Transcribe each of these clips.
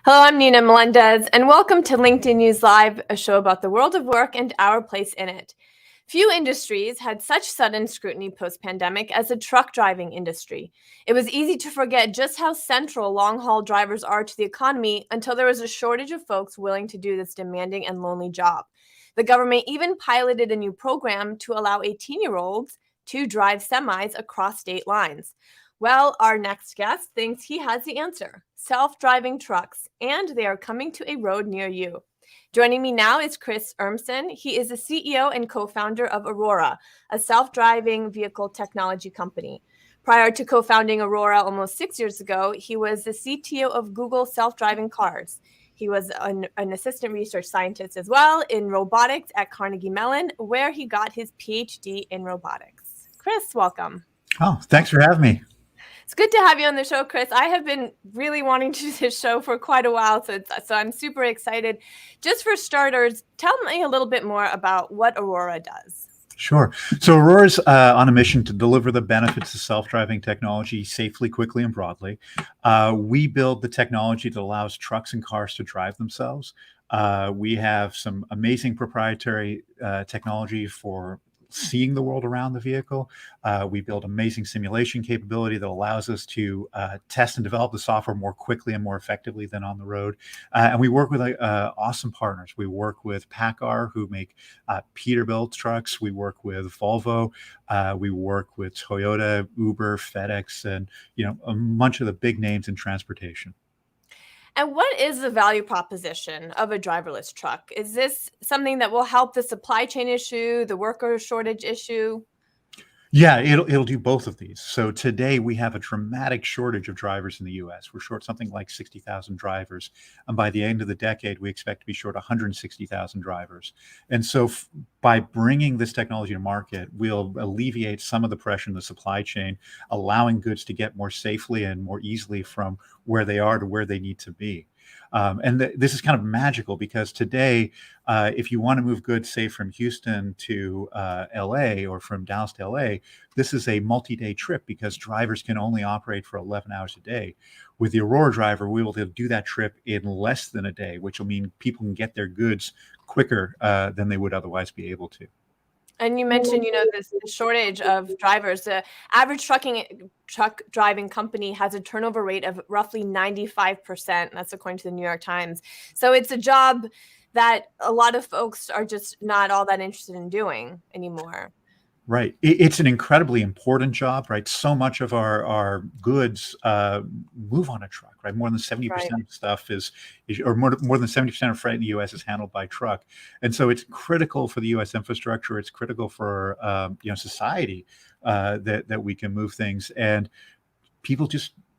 Hello, I'm Nina Melendez, and welcome to LinkedIn News Live, a show about the world of work and our place in it. Few industries had such sudden scrutiny post-pandemic as the truck driving industry. It was easy to forget just how central long-haul drivers are to the economy until there was a shortage of folks willing to do this demanding and lonely job. The government even piloted a new program to allow 18-year-olds to drive semis across state lines. Well, our next guest thinks he has the answer: self-driving trucks, and they are coming to a road near you. Joining me now is Chris Urmson. He is the CEO and co-founder of Aurora, a self-driving vehicle technology company. Prior to co-founding Aurora almost 6 years ago, he was the CTO of Google self-driving cars. He was an assistant research scientist as well in robotics at Carnegie Mellon, where he got his PhD in robotics. Chris, welcome. Oh, thanks for having me. It's good to have you on the show, Chris. I have been really wanting to do this show for quite a while, so I'm super excited. Just for starters, tell me a little bit more about what Aurora does. Sure. So Aurora's on a mission to deliver the benefits of self-driving technology safely, quickly, and broadly. We build the technology that allows trucks and cars to drive themselves. We have some amazing proprietary technology for seeing the world around the vehicle. We build amazing simulation capability that allows us to test and develop the software more quickly and more effectively than on the road. And we work with awesome partners. We work with PACCAR, who make Peterbilt trucks. We work with Volvo. We work with Toyota, Uber, FedEx, and a bunch of the big names in transportation. And what is the value proposition of a driverless truck? Is this something that will help the supply chain issue, the worker shortage issue? Yeah, it'll do both of these. So today we have a dramatic shortage of drivers in the U.S. We're short something like 60,000 drivers, and by the end of the decade, we expect to be short 160,000 drivers. And so, by bringing this technology to market, we'll alleviate some of the pressure in the supply chain, allowing goods to get more safely and more easily from where they are to where they need to be. This is kind of magical because today, if you want to move goods, say from Houston to LA or from Dallas to LA, this is a multi-day trip because drivers can only operate for 11 hours a day. With the Aurora driver, we will do that trip in less than a day, which will mean people can get their goods quicker than they would otherwise be able to. And you mentioned, this shortage of drivers. The average truck driving company has a turnover rate of roughly 95%. That's according to the New York Times. So it's a job that a lot of folks are just not all that interested in doing anymore. Right. It's an incredibly important job, right? So much of our goods move on a truck, right? More than 70% of stuff or more than 70% of freight in the U.S. is handled by truck. And so it's critical for the U.S. infrastructure. It's critical for, society that we can move things. And people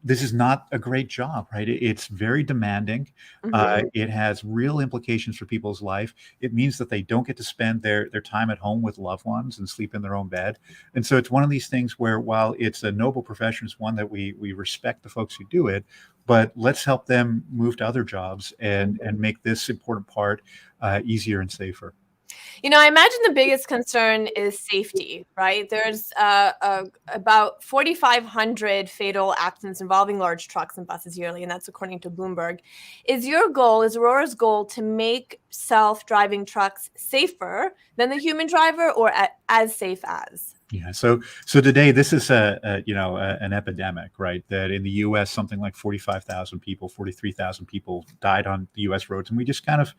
this is not a great job, right? It's very demanding. It has real implications for people's life. It means that they don't get to spend their time at home with loved ones and sleep in their own bed. And so it's one of these things where, while it's a noble profession, it's one that we respect the folks who do it, but let's help them move to other jobs and make this important part easier and safer. I imagine the biggest concern is safety, right? There's about 4,500 fatal accidents involving large trucks and buses yearly, and that's according to Bloomberg. Is Aurora's goal to make self-driving trucks safer than the human driver, or as safe as? Yeah. So today, this is an epidemic, right? That in the U.S., something like 45,000 people, 43,000 people died on the U.S. roads, and we just kind of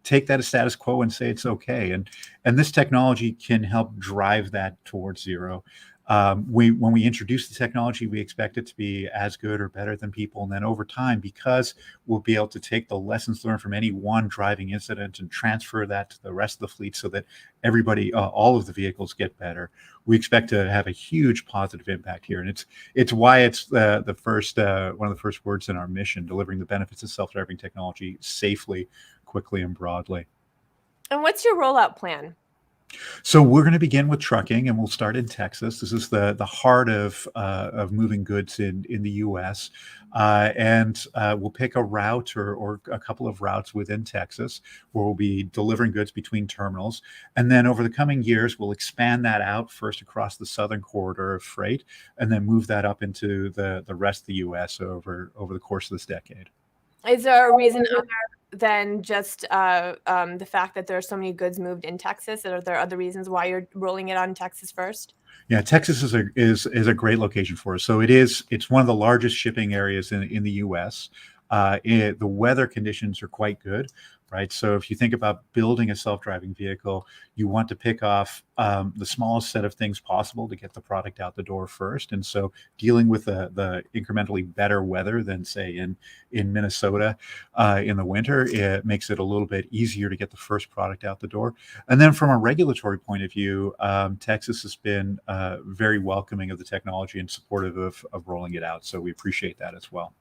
take that as status quo and say it's okay. And this technology can help drive that towards zero. When we introduce the technology, we expect it to be as good or better than people. And then over time, because we'll be able to take the lessons learned from any one driving incident and transfer that to the rest of the fleet so that everybody, all of the vehicles get better, we expect to have a huge positive impact here. And it's why it's the first one of the first words in our mission: delivering the benefits of self-driving technology safely, quickly, and broadly. And what's your rollout plan? So we're going to begin with trucking, and we'll start in Texas. This is the heart of moving goods in the U.S. And we'll pick a route or a couple of routes within Texas where we'll be delivering goods between terminals. And then over the coming years, we'll expand that out first across the southern corridor of freight, and then move that up into the rest of the U.S. over the course of this decade. Is there a reason other than just the fact that there are so many goods moved in Texas? Are there other reasons why you're rolling it out in Texas first? Yeah, Texas is a great location for us. So it's one of the largest shipping areas in the U.S. The weather conditions are quite good, right? So if you think about building a self-driving vehicle, you want to pick off the smallest set of things possible to get the product out the door first. And so dealing with the incrementally better weather than say in Minnesota in the winter, it makes it a little bit easier to get the first product out the door. And then from a regulatory point of view, Texas has been very welcoming of the technology and supportive of rolling it out. So we appreciate that as well.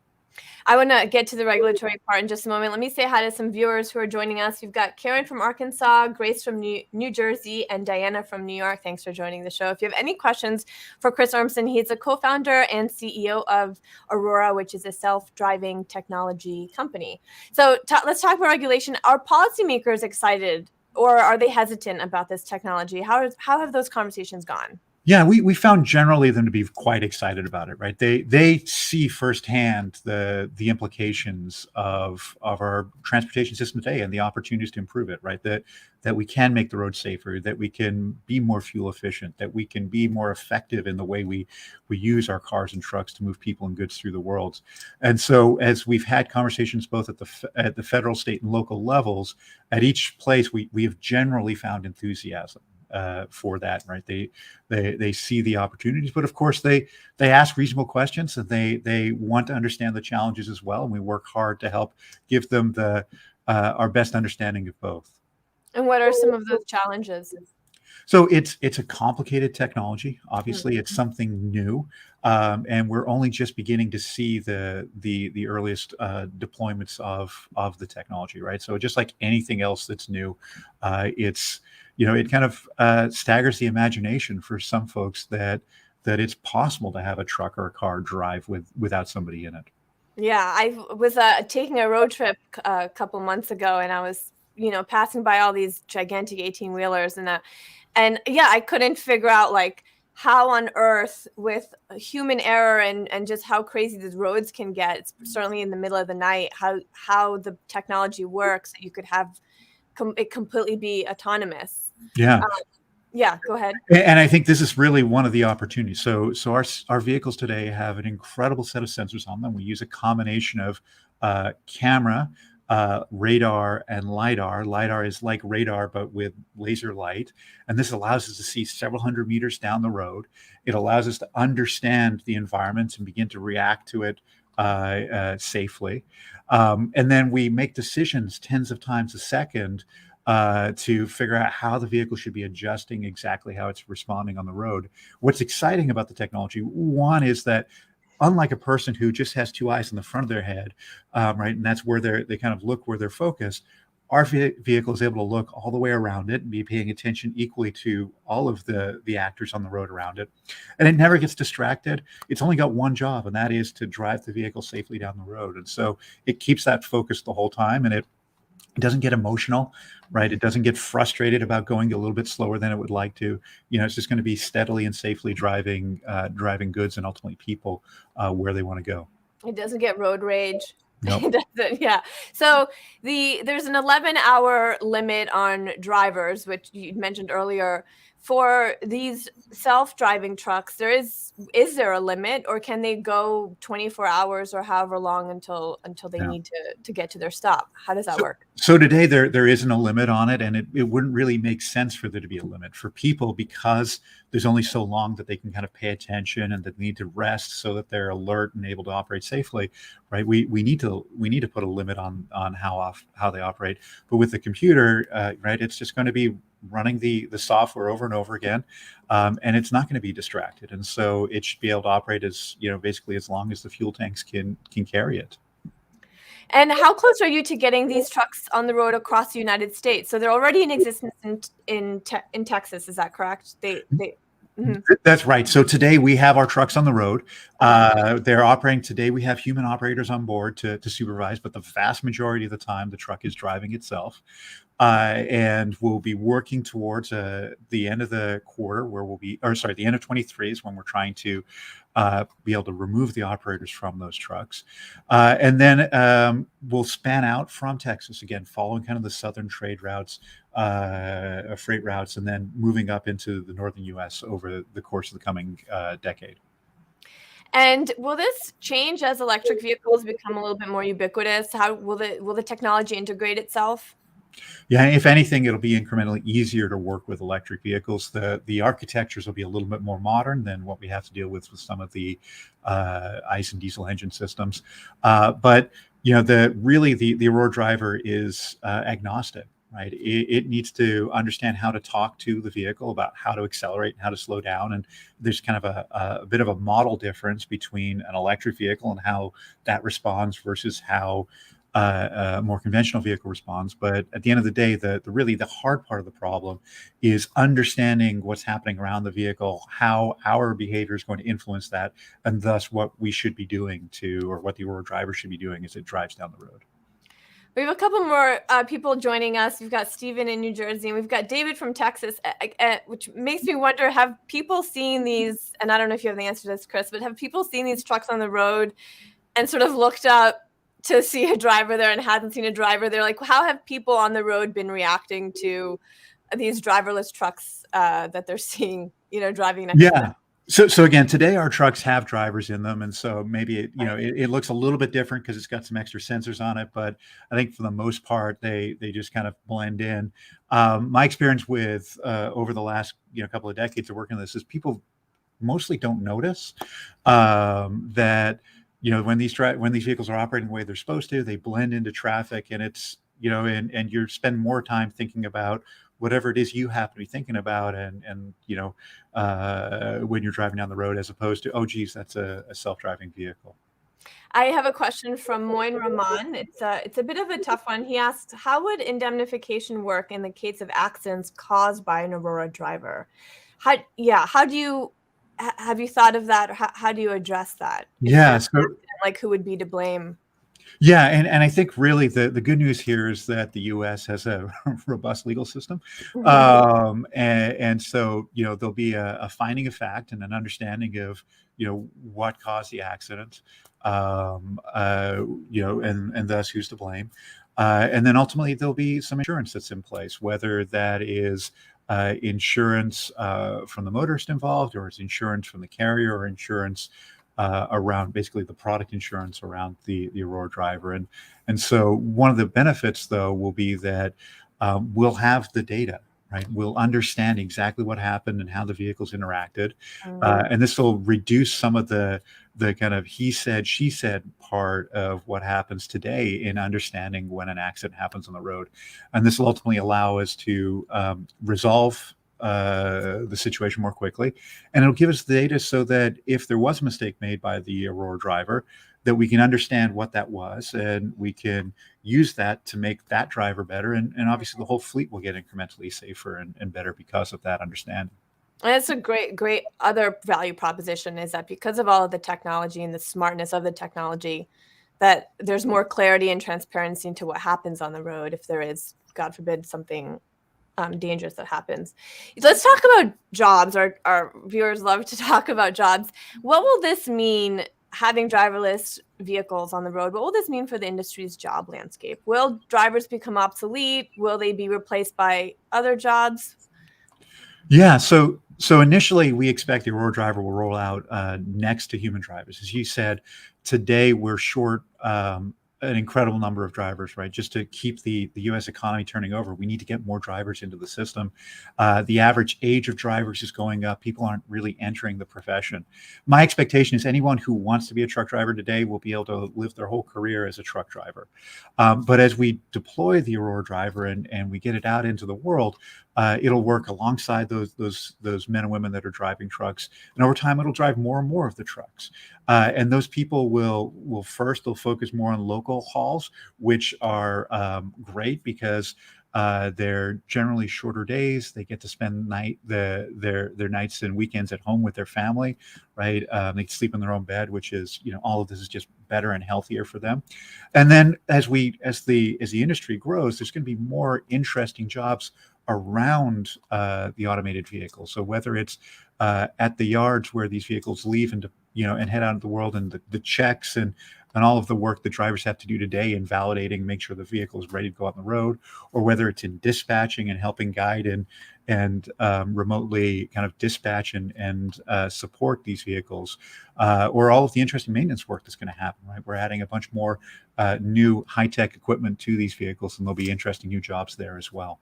I want to get to the regulatory part in just a moment. Let me say hi to some viewers who are joining us. We've got Karen from Arkansas, Grace from New Jersey, and Diana from New York. Thanks for joining the show. If you have any questions for Chris Urmson, he's a co-founder and CEO of Aurora, which is a self-driving technology company. So let's talk about regulation. Are policymakers excited or are they hesitant about this technology? How have those conversations gone? Yeah, we found generally them to be quite excited about it, right? They see firsthand the implications of our transportation system today and the opportunities to improve it, right? That we can make the road safer, that we can be more fuel efficient, that we can be more effective in the way we use our cars and trucks to move people and goods through the world. And so as we've had conversations both at the federal, state, and local levels, at each place we have generally found enthusiasm for that, right? They see the opportunities, but of course they ask reasonable questions and they want to understand the challenges as well. And we work hard to help give them our best understanding of both. And what are some of those challenges? So it's a complicated technology. Obviously, it's something new, and we're only just beginning to see the earliest deployments of the technology, right? So just like anything else that's new, it kind of staggers the imagination for some folks that it's possible to have a truck or a car drive without somebody in it. Yeah, I was taking a road trip a couple months ago, and I was, passing by all these gigantic 18-wheelers, and yeah, I couldn't figure out like how on earth with human error and just how crazy these roads can get. It's certainly in the middle of the night, how the technology works that you could have it completely be autonomous. Yeah. Yeah, go ahead. And I think this is really one of the opportunities. So our vehicles today have an incredible set of sensors on them. We use a combination of camera, radar, and LiDAR. LiDAR is like radar, but with laser light. And this allows us to see several hundred meters down the road. It allows us to understand the environment and begin to react to it safely. And then we make decisions tens of times a second to figure out how the vehicle should be adjusting exactly how it's responding on the road. What's exciting about the technology, one, is that unlike a person who just has two eyes in the front of their head, right, and that's where they kind of look where they're focused, our vehicle is able to look all the way around it and be paying attention equally to all of the actors on the road around it. And it never gets distracted. It's only got one job, and that is to drive the vehicle safely down the road. And so it keeps that focus the whole time, and it doesn't get emotional, right? It doesn't get frustrated about going a little bit slower than it would like to. It's just going to be steadily and safely driving goods and ultimately people where they want to go. It doesn't get road rage. Nope. It doesn't, yeah. So there's an 11-hour limit on drivers, which you mentioned earlier. For these self-driving trucks, is there a limit, or can they go 24 hours or however long until they need to get to their stop? How does that work? So today there isn't a limit on it, and it wouldn't really make sense for there to be a limit for people because there's only so long that they can kind of pay attention and that they need to rest so that they're alert and able to operate safely, right? We need to put a limit on how they operate. But with the computer, right, it's just going to be running the software over and over again, and it's not going to be distracted. And so it should be able to operate as, basically as long as the fuel tanks can carry it. And how close are you to getting these trucks on the road across the United States? So they're already in existence in Texas, is that correct? Mm-hmm. That's right. So today we have our trucks on the road. They're operating today. We have human operators on board to supervise, but the vast majority of the time the truck is driving itself. And we'll be working towards the end of the quarter where the end of 23 is when we're trying to be able to remove the operators from those trucks. And then we'll span out from Texas, again, following kind of the southern trade routes, freight routes, and then moving up into the northern US over the course of the coming decade. And will this change as electric vehicles become a little bit more ubiquitous? How will the technology integrate itself? Yeah, if anything, it'll be incrementally easier to work with electric vehicles. The architectures will be a little bit more modern than what we have to deal with some of the ICE and diesel engine systems. But the Aurora Driver is agnostic, right? It needs to understand how to talk to the vehicle about how to accelerate and how to slow down. And there's kind of a bit of a model difference between an electric vehicle and how that responds versus how a more conventional vehicle responds. But at the end of the day, the hard part of the problem is understanding what's happening around the vehicle, how our behavior is going to influence that, and thus what we should be doing or what the Aurora Driver should be doing as it drives down the road. We have a couple more people joining us. We've got Stephen in New Jersey, and we've got David from Texas, which makes me wonder, have people seen these, and I don't know if you have the answer to this, Chris, but have people seen these trucks on the road and sort of looked up to see a driver there and hadn't seen a driver there? Like, how have people on the road been reacting to these driverless trucks that they're seeing, driving next to them? So again, today our trucks have drivers in them, and so maybe it looks a little bit different because it's got some extra sensors on it. But I think for the most part, they just kind of blend in. My experience with over the last couple of decades of working on this is people mostly don't notice that when these vehicles are operating the way they're supposed to, they blend into traffic, and it's and you spend more time thinking about whatever it is you happen to be thinking about, and when you're driving down the road, as opposed to, oh geez, that's a self-driving vehicle. I have a question from Moin Rahman. It's a bit of a tough one. He asked, how would indemnification work in the case of accidents caused by an Aurora Driver? Have you thought of that? Or how do you address that? Yeah. Like, who would be to blame? Yeah, and I think really the good news here is that the U.S. has a robust legal system, and so there'll be a finding of fact and an understanding of what caused the accident, and thus who's to blame, and then ultimately there'll be some insurance that's in place, whether that is insurance from the motorist involved, or it's insurance from the carrier, or insurance around basically the product insurance around the Aurora Driver. And so one of the benefits, though, will be that we'll have the data, right? We'll understand exactly what happened and how the vehicles interacted. And this will reduce some of the kind of he said, she said part of what happens today in understanding when an accident happens on the road. And this will ultimately allow us to resolve the situation more quickly, and it'll give us the data so that if there was a mistake made by the Aurora Driver, that we can understand what that was, and we can use that to make that driver better, and obviously the whole fleet will get incrementally safer and better because of that understanding. And that's a great other value proposition, is that because of all of the technology and the smartness of the technology, that there's more clarity and transparency into what happens on the road if there is, God forbid, something dangerous that happens. Let's talk about jobs. Our viewers love to talk about jobs. What will this mean, having driverless vehicles on the road? What will this mean for the industry's job landscape? Will drivers become obsolete? Will they be replaced by other jobs? Yeah, so initially we expect the Aurora Driver will roll out next to human drivers. As you said, today we're short an incredible number of drivers, right? Just to keep the U.S. economy turning over, we need to get more drivers into the system. The average age of drivers is going up. People aren't really entering the profession. My expectation is anyone who wants to be a truck driver today will be able to live their whole career as a truck driver. But as we deploy the Aurora Driver and we get it out into the world, it'll work alongside those men and women that are driving trucks, and over time it'll drive more and more of the trucks. And those people will first, they'll focus more on local hauls, which are great because they're generally shorter days. They get to spend their nights and weekends at home with their family, right? They can sleep in their own bed, which is, all of this is just better and healthier for them. And then as the industry grows, there's going to be more interesting jobs around the automated vehicle. So whether it's at the yards where these vehicles leave and and head out into the world, and the checks and all of the work that drivers have to do today in validating, make sure the vehicle is ready to go out on the road, or whether it's in dispatching and helping guide and remotely kind of dispatch and support these vehicles, or all of the interesting maintenance work that's going to happen, right? We're adding a bunch more new high-tech equipment to these vehicles, and there'll be interesting new jobs there as well.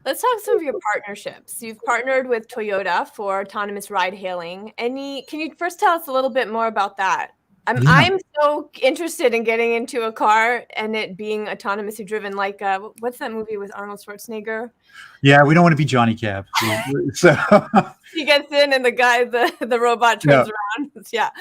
Let's talk some of your partnerships. You've partnered with Toyota for autonomous ride hailing. Can you first tell us a little bit more about that? I'm so interested in getting into a car and it being autonomously driven. Like, what's that movie with Arnold Schwarzenegger? Yeah, we don't want to be Johnny Cab. So he gets in and the robot turns around. Yeah.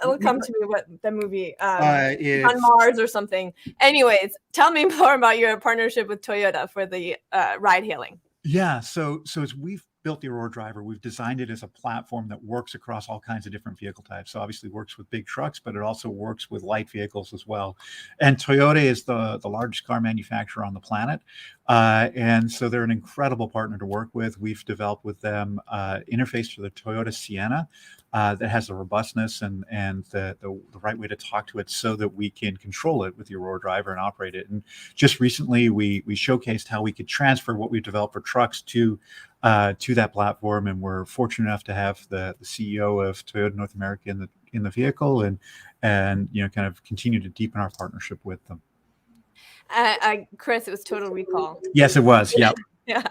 It'll come to me what the movie on Mars or something. Anyways, tell me more about your partnership with Toyota for the ride hailing. Yeah, so as we've built the Aurora Driver, we've designed it as a platform that works across all kinds of different vehicle types. So obviously works with big trucks, but it also works with light vehicles as well. And Toyota is the largest car manufacturer on the planet. And so they're an incredible partner to work with. We've developed with them interface for the Toyota Sienna that has the robustness and the right way to talk to it so that we can control it with the Aurora Driver and operate it. And just recently we showcased how we could transfer what we've developed for trucks to that platform, and we're fortunate enough to have the CEO of Toyota North America in the vehicle, and kind of continue to deepen our partnership with them. Chris, it was Total Recall. Yes, it was. Yeah. Yeah.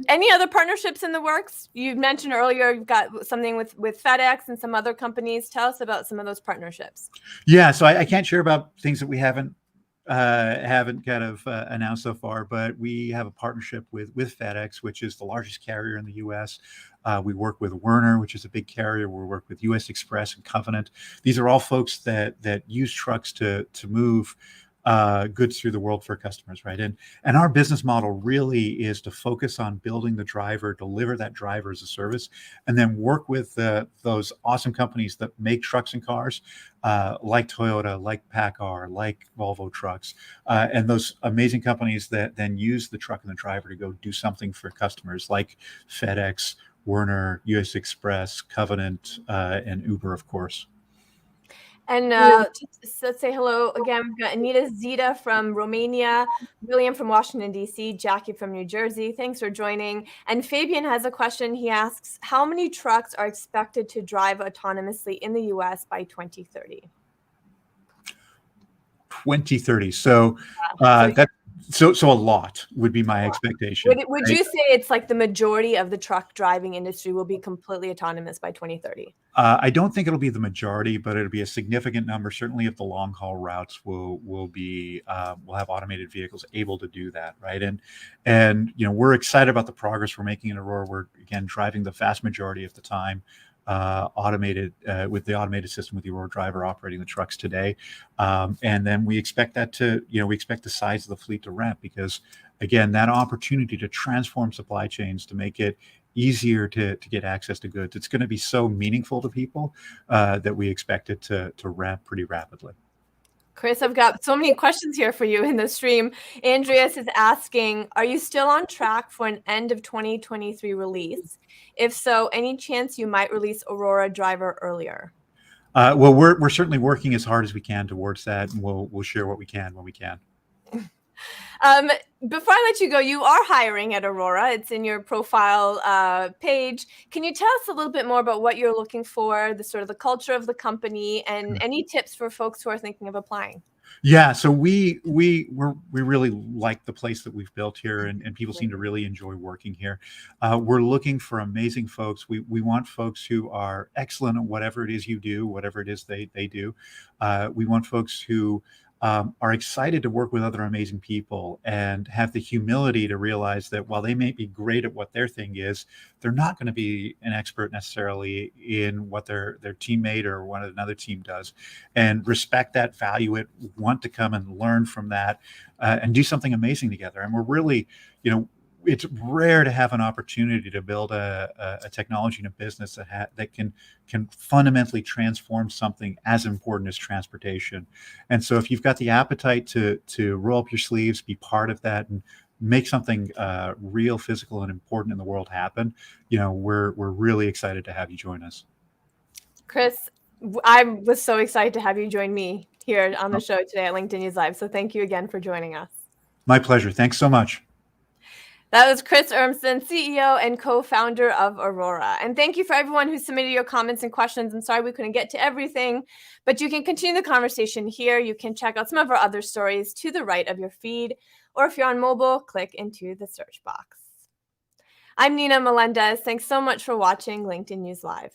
Any other partnerships in the works? You mentioned earlier you've got something with FedEx and some other companies. Tell us about some of those partnerships. Yeah, so I can't share about things that we haven't kind of announced so far, but we have a partnership with FedEx, which is the largest carrier in the U.S. We work with Werner, which is a big carrier. We work with U.S. Express and Covenant. These are all folks that use trucks to move goods through the world for customers, right? And our business model really is to focus on building the driver, deliver that driver as a service, and then work with those awesome companies that make trucks and cars, like Toyota, like PACCAR, like Volvo Trucks, and those amazing companies that then use the truck and the driver to go do something for customers, like FedEx, Werner, U.S. Express, Covenant, and Uber, of course. And let's say hello again. We've got Anita Zita from Romania, William from Washington, D.C., Jackie from New Jersey. Thanks for joining. And Fabian has a question. He asks, how many trucks are expected to drive autonomously in the U.S. by 2030? 2030. So so a lot would be my expectation. Would you say it's like the majority of the truck driving industry will be completely autonomous by 2030? I don't think it'll be the majority, but it'll be a significant number. Certainly, if the long haul routes will have automated vehicles able to do that, right? And we're excited about the progress we're making in Aurora. We're again driving the vast majority of the time automated with the automated system with the Aurora Driver operating the trucks today, and then we expect that we expect the size of the fleet to ramp, because again, that opportunity to transform supply chains, to make it easier to get access to goods, it's going to be so meaningful to people that we expect it to ramp pretty rapidly. Chris, I've got so many questions here for you in the stream. Andreas is asking, are you still on track for an end of 2023 release? If so, any chance you might release Aurora Driver earlier? Well, we're certainly working as hard as we can towards that, and we'll share what we can when we can. Before I let you go, you are hiring at Aurora. It's in your profile page. Can you tell us a little bit more about what you're looking for, the sort of the culture of the company, and any tips for folks who are thinking of applying? Yeah, so we really like the place that we've built here, and people seem to really enjoy working here. We're looking for amazing folks. We want folks who are excellent at whatever it is you do, whatever it is they do. We want folks who are excited to work with other amazing people and have the humility to realize that while they may be great at what their thing is, they're not going to be an expert necessarily in what their teammate or what another team does, and respect that, value it, want to come and learn from that, and do something amazing together. And we're really, it's rare to have an opportunity to build a technology and a business that can fundamentally transform something as important as transportation. And so if you've got the appetite to roll up your sleeves, be part of that, and make something real, physical, and important in the world happen, we're really excited to have you join us. Chris, I was so excited to have you join me here on the show today at LinkedIn News Live. So thank you again for joining us. My pleasure. Thanks so much. That was Chris Urmson, CEO and co-founder of Aurora. And thank you for everyone who submitted your comments and questions. I'm sorry we couldn't get to everything, but you can continue the conversation here. You can check out some of our other stories to the right of your feed, or if you're on mobile, click into the search box. I'm Nina Melendez. Thanks so much for watching LinkedIn News Live.